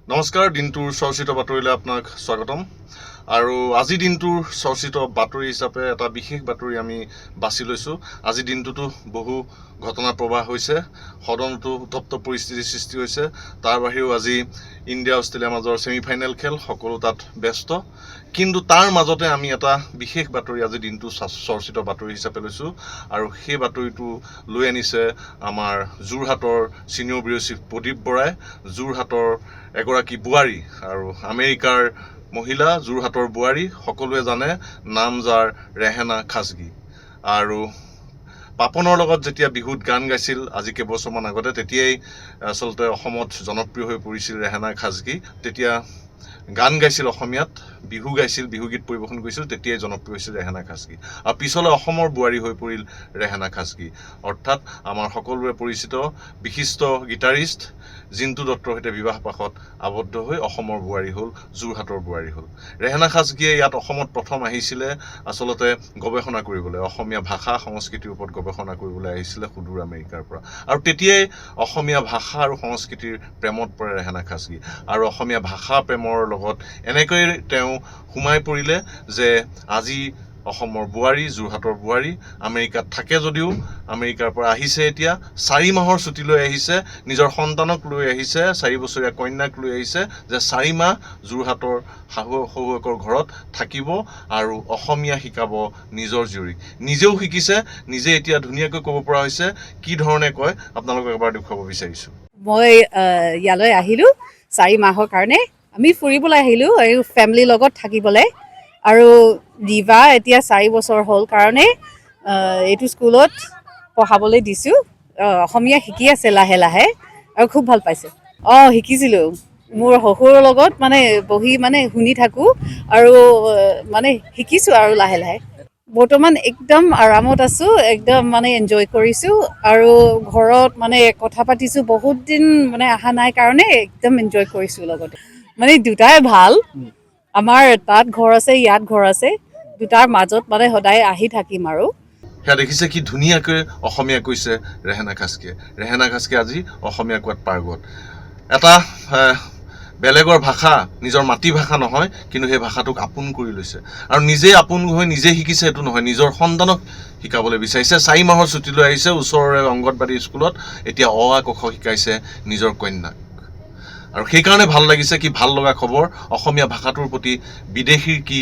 নমস্কাৰ, দিনটোৰ চৰ্চিত বাতৰিলৈ আপোনাক স্বাগতম। আৰু আজি দিনটোৰ চৰ্চিত বাতৰি হিচাপে এটা বিশেষ বাতৰি আমি বাছি লৈছোঁ। আজি দিনটোতো বহু ঘটনা প্ৰবাহ হৈছে, সদনতো উত্তপ্ত পৰিস্থিতিৰ সৃষ্টি হৈছে। তাৰ বাহিৰেও আজি ইণ্ডিয়া অষ্ট্ৰেলিয়াৰ মাজৰ ছেমিফাইনেল খেল, সকলো তাত ব্যস্ত। কিন্তু তাৰ মাজতে আমি এটা বিশেষ বাতৰি আজি দিনটো চৰ্চিত বাতৰি হিচাপে লৈছোঁ। আৰু সেই বাতৰিটো লৈ আনিছে আমাৰ যোৰহাটৰ ছিনিয়ৰ ব্যুৰ চিফ প্ৰদীপ বৰাই। যোৰহাটৰ এগৰাকী বোৱাৰী আৰু আমেৰিকাৰ মহিলা, যোৰহাটৰ বোৱাৰী, সকলোৱে জানে, নাম যাৰ ৰেহেনা খাছগি। আৰু পাপনৰ লগত যেতিয়া বিহুত গান গাইছিল আজি কেইবছৰমান আগতে, তেতিয়াই আচলতে অসমত জনপ্ৰিয় হৈ পৰিছিল ৰেহেনা খাছগি। তেতিয়া গান গাইছিল অসমীয়াত, বিহু গাইছিল, বিহুগীত পৰিৱেশন কৰিছিল, তেতিয়াই জনপ্ৰিয় হৈছিল ৰেহেনা খাছগি। আৰু পিছলৈ অসমৰ বোৱাৰী হৈ পৰিল ৰেহেনা খাছগি। অৰ্থাৎ আমাৰ সকলোৰে পৰিচিত বিশিষ্ট গীটাৰিষ্ট জিন্তু দত্তৰ সৈতে বিবাহ পাশত আবদ্ধ হৈ অসমৰ বোৱাৰী হ'ল, যোৰহাটৰ বোৱাৰী হ'ল। ৰেহেনা খাছগিয়ে ইয়াত অসমত প্ৰথম আহিছিলে আচলতে গৱেষণা কৰিবলৈ, অসমীয়া ভাষা সংস্কৃতিৰ ওপৰত গৱেষণা কৰিবলৈ আহিছিলে সুদূৰ আমেৰিকাৰ পৰা। আৰু তেতিয়াই অসমীয়া ভাষা আৰু সংস্কৃতিৰ প্ৰেমত পৰে ৰেহেনা খাছগি। আৰু অসমীয়া ভাষা প্ৰেমৰ লগত এনেকৈ তেওঁ সোমাই পৰিলে যে আজি অসমৰ বোৱাৰী, যোৰহাটৰ বোৱাৰী, আমেৰিকাত থাকে যদিও আমেৰিকাৰ পৰা আহিছে এতিয়া, 4 মাহৰ ছুটী লৈ আহিছে, নিজৰ সন্তানক লৈ আহিছে, 4 বছৰীয়া কন্যাক লৈ আহিছে, যে 4 মাহ যোৰহাটৰ শাহুৱেকৰ ঘৰত থাকিব আৰু অসমীয়া শিকাব নিজৰ জীয়ৰীক। নিজেও শিকিছে, নিজে এতিয়া ধুনীয়াকৈ ক'ব পৰা হৈছে। কি ধৰণে কয় আপোনালোকক এবাৰ দেখুৱাব বিচাৰিছোঁ। মই ইয়ালৈ আহিলোঁ 4 মাহৰ কাৰণে। আমি ফুৰিবলৈ আহিলোঁ আৰু ফেমিলিৰ লগত থাকিবলৈ। আৰু দিবা এতিয়া 4 বছৰ হ'ল কাৰণে এইটো স্কুলত পঢ়াবলৈ দিছোঁ। অসমীয়া শিকি আছে লাহে লাহে আৰু খুব ভাল পাইছে। শিকিছিলোঁ মোৰ শহুৰৰ লগত বহি শুনি থাকোঁ আৰু শিকিছোঁ আৰু লাহে লাহে। বৰ্তমান একদম আৰামত আছোঁ, একদম এনজয় কৰিছোঁ। আৰু ঘৰত কথা পাতিছোঁ, বহুত দিন অহা নাই কাৰণে একদম এনজয় কৰিছোঁ লগতে। দুটাই ভাল, আমাৰ তাত ঘৰ আছে, ইয়াত ঘৰ আছে, দুটাৰ মাজত সদায় আহি থাকিম আৰু। সেয়া দেখিছে কি ধুনীয়াকৈ অসমীয়া কৈছে ৰেহেনা খাছগিয়ে। ৰেহেনা খাছগিয়ে আজি অসমীয়া কোৱাত পাৰ্গত। এটা বেলেগৰ ভাষা নিজৰ মাতৃভাষা নহয়, কিন্তু সেই ভাষাটোক আপোন কৰি লৈছে। আৰু নিজে আপোন হৈ নিজে শিকিছে সেইটো নহয়, নিজৰ সন্তানক শিকাবলৈ বিচাৰিছে। 4 মাহৰ ছুটী লৈ আহিছে ওচৰৰে অংগনবাদী স্কুলত, এতিয়া অ আ ক খ শিকাইছে নিজৰ কন্যাক। আৰু সেইকাৰণে ভাল লাগিছে, কি ভাল লগা খবৰ। অসমীয়া ভাষাটোৰ প্ৰতি বিদেশীৰ কি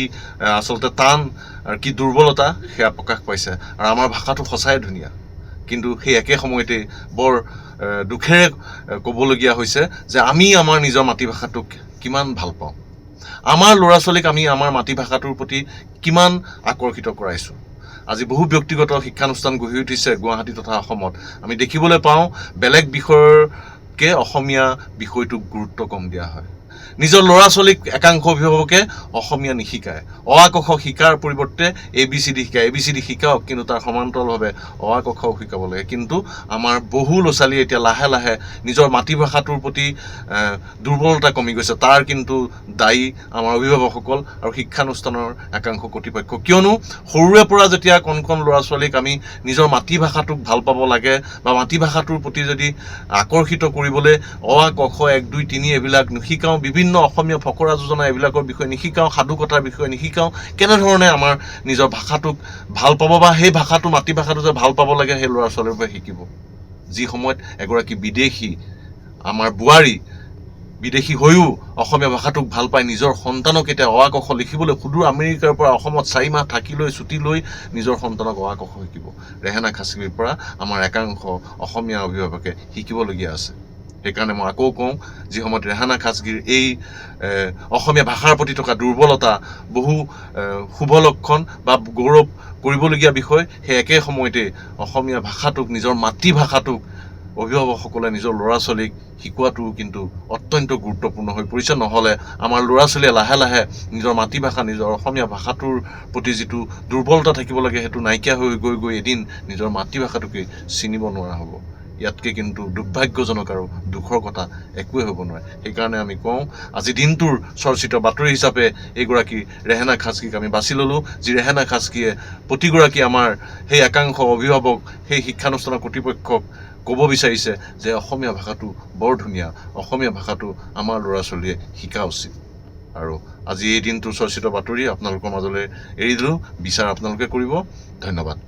আচলতে টান আৰু কি দুৰ্বলতা সেয়া প্ৰকাশ পাইছে। আৰু আমাৰ ভাষাটো সঁচাই ধুনীয়া, কিন্তু সেই একে সময়তে বৰ দুখেৰে ক'বলগীয়া হৈছে যে আমি আমাৰ নিজৰ মাতৃভাষাটোক কিমান ভাল পাওঁ, আমাৰ ল'ৰা ছোৱালীক আমি আমাৰ মাতৃভাষাটোৰ প্ৰতি কিমান আকৰ্ষিত কৰাইছোঁ। আজি বহু ব্যক্তিগত শিক্ষানুষ্ঠান গঢ়ি উঠিছে গুৱাহাটী তথা অসমত। আমি দেখিবলৈ পাওঁ বেলেগ বিষয়তকৈ অসমীয়া বিষয়টোক গুৰুত্ব কম দিয়া হয়। নিজৰ ল'ৰা ছোৱালীক একাংশ অভিভাৱকে অসমীয়া নিশিকায়, অ আ ক খ শিকাৰ পৰিৱৰ্তে ABCD শিকায়। ABCD শিকাওক, কিন্তু তাৰ সমান্তৰালভাৱে অ আ ক খও শিকাব লাগে। কিন্তু আমাৰ বহু ল'ৰা ছোৱালীয়ে এতিয়া লাহে লাহে নিজৰ মাতৃভাষাটোৰ প্ৰতি দুৰ্বলতা কমি গৈছে। তাৰ কিন্তু দায়ী আমাৰ অভিভাৱকসকল আৰু শিক্ষানুষ্ঠানৰ একাংশ কৰ্তৃপক্ষ। কিয়নো সৰুৰে পৰা যেতিয়া কণ কণ ল'ৰা ছোৱালীক আমি নিজৰ মাতৃভাষাটোক ভাল পাব লাগে বা মাতৃভাষাটোৰ প্ৰতি যদি আকৰ্ষিত কৰিবলৈ অ আ ক খ 1 2 3 এইবিলাক নিশিকাওঁ, বিভিন্ন অসমীয়া ফকৰা যোজনা এইবিলাকৰ বিষয়ে নিশিকাওঁ, সাধুকথাৰ বিষয়ে নিশিকাওঁ, কেনেধৰণে আমাৰ নিজৰ ভাষাটোক ভাল পাব বা সেই ভাষাটো মাতৃভাষাটো যে ভাল পাব লাগে সেই ল'ৰা ছোৱালীৰ পৰা শিকিব। যি সময়ত এগৰাকী বিদেশী আমাৰ বোৱাৰী বিদেশী হৈও অসমীয়া ভাষাটোক ভাল পাই নিজৰ সন্তানক এতিয়া অ আ ক খ লিখিবলৈ সুদূৰ আমেৰিকাৰ পৰা অসমত 4 মাহ থাকি লৈ ছুটী লৈ নিজৰ সন্তানক অ আ ক খ শিকিব। ৰেহেনা খাছগিৰ পৰা আমাৰ একাংশ অসমীয়া অভিভাৱকে শিকিবলগীয়া আছে। সেইকাৰণে মই আকৌ কওঁ, যি সময়ত ৰেহানা খাছগিৰ এই অসমীয়া ভাষাৰ প্ৰতি থকা দুৰ্বলতা বহু শুভ লক্ষণ বা গৌৰৱ কৰিবলগীয়া বিষয়, সেই একে সময়তে অসমীয়া ভাষাটোক, নিজৰ মাতৃভাষাটোক অভিভাৱকসকলে নিজৰ ল'ৰা ছোৱালীক শিকোৱাটো কিন্তু অত্যন্ত গুৰুত্বপূৰ্ণ হৈ পৰিছে। নহ'লে আমাৰ ল'ৰা ছোৱালীয়ে লাহে লাহে নিজৰ মাতৃভাষা, নিজৰ অসমীয়া ভাষাটোৰ প্ৰতি যিটো দুৰ্বলতা থাকিব লাগে সেইটো নাইকিয়া হৈ গৈ গৈ এদিন নিজৰ মাতৃভাষাটোকে চিনিব নোৱাৰা হ'ব। ইয়াতকৈ কিন্তু দুৰ্ভাগ্যজনক আৰু দুখৰ কথা একোৱেই হ'ব নোৱাৰে। সেইকাৰণে আমি কওঁ, আজি দিনটোৰ চৰ্চিত বাতৰি হিচাপে এইগৰাকী ৰেহেনা খাছগিক আমি বাছি ল'লোঁ। যি ৰেহেনা খাছগিয়ে প্ৰতিগৰাকী আমাৰ সেই একাংশ অভিভাৱক, সেই শিক্ষানুষ্ঠানৰ কৰ্তৃপক্ষক ক'ব বিচাৰিছে যে অসমীয়া ভাষাটো বৰ ধুনীয়া, অসমীয়া ভাষাটো আমাৰ ল'ৰা ছোৱালীয়ে শিকা উচিত। আৰু আজি এই দিনটোৰ চৰ্চিত বাতৰি আপোনালোকৰ মাজলৈ এৰি দিলোঁ। বিচাৰ আপোনালোকে কৰিব। ধন্যবাদ।